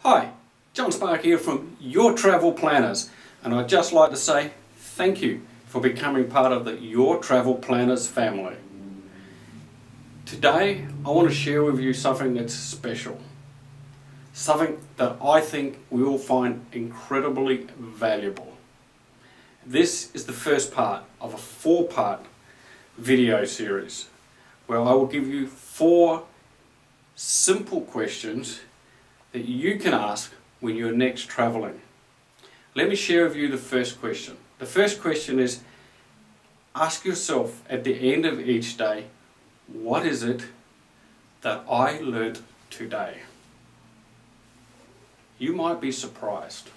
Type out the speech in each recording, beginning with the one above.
Hi, John Spark here from Your Travel Planners, and I'd just like to say thank you for becoming part of the Your Travel Planners family. Today I want to share with you something that's special, something that I think we all find incredibly valuable. This is the first part of a 4-part video series where I will give you 4 simple questions that you can ask when you're next traveling. Let me share with you the first question. The first question is, ask yourself at the end of each day, what is it that I learnt today? You might be surprised,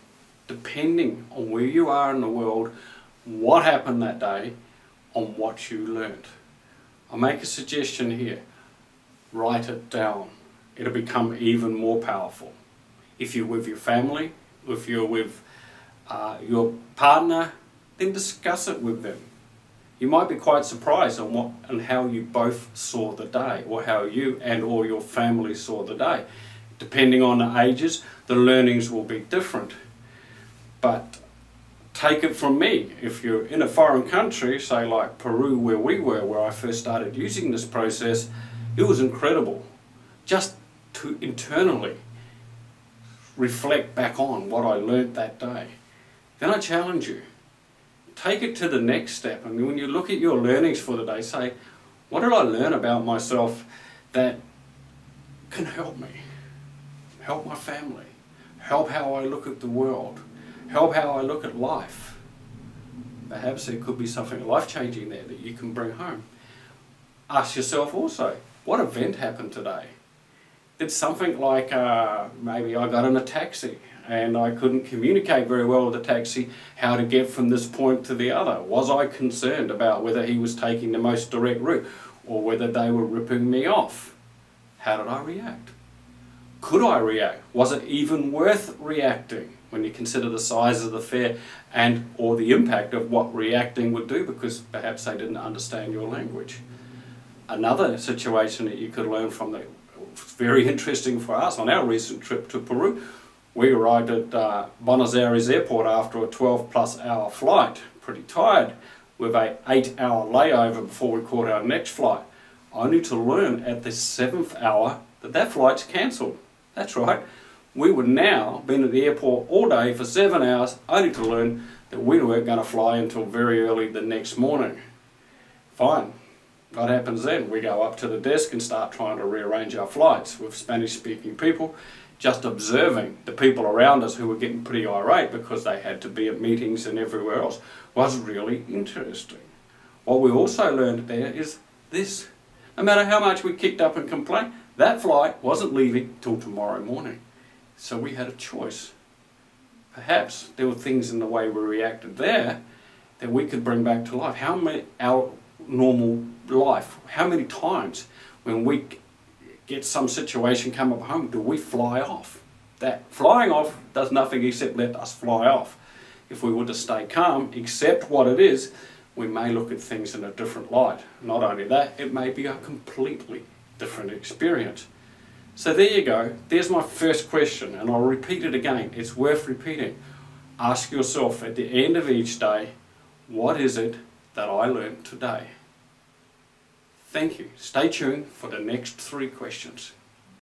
depending on where you are in the world, what happened that day, on what you learnt. I'll make a suggestion here. Write it down. It'll become even more powerful. If you're with your family, if you're with your partner, then discuss it with them. You might be quite surprised on what and how you both saw the day, or how you and or your family saw the day. Depending on the ages, the learnings will be different. But take it from me, if you're in a foreign country, say like Peru where we were, where I first started using this process, it was incredible. Just to internally reflect back on what I learnt that day. Then I challenge you. Take it to the next step, and when you look at your learnings for the day, say, what did I learn about myself that can help me? Help my family. Help how I look at the world. Help how I look at life. Perhaps there could be something life-changing there that you can bring home. Ask yourself also, what event happened today? Did something like maybe I got in a taxi and I couldn't communicate very well with the taxi how to get from this point to the other. Was I concerned about whether he was taking the most direct route or whether they were ripping me off? How did I react? Could I react? Was it even worth reacting when you consider the size of the fare and or the impact of what reacting would do, because perhaps they didn't understand your language? Another situation that you could learn from that, very interesting for us on our recent trip to Peru. We arrived at Buenos Aires airport after a 12+ hour flight, pretty tired, with an 8-hour layover before we caught our next flight, only to learn at the 7th hour that flight's cancelled. That's right, we were now been at the airport all day for 7 hours, only to learn that we weren't going to fly until very early the next morning. Fine. What happens then? We go up to the desk and start trying to rearrange our flights with Spanish-speaking people, just observing the people around us who were getting pretty irate because they had to be at meetings and everywhere else. Was really interesting. What we also learned there is this. No matter how much we kicked up and complained, that flight wasn't leaving till tomorrow morning. So we had a choice. Perhaps there were things in the way we reacted there that we could bring back to life. Our normal life, how many times when we get some situation come up home do we fly off? That flying off does nothing except let us fly off. If we were to stay calm, accept what it is, we may look at things in a different light. Not only that, it may be a completely different experience. So there you go, there's my first question, and I'll repeat it again, it's worth repeating. Ask yourself at the end of each day, what is it that I learned today? Thank you. Stay tuned for the next 3 questions.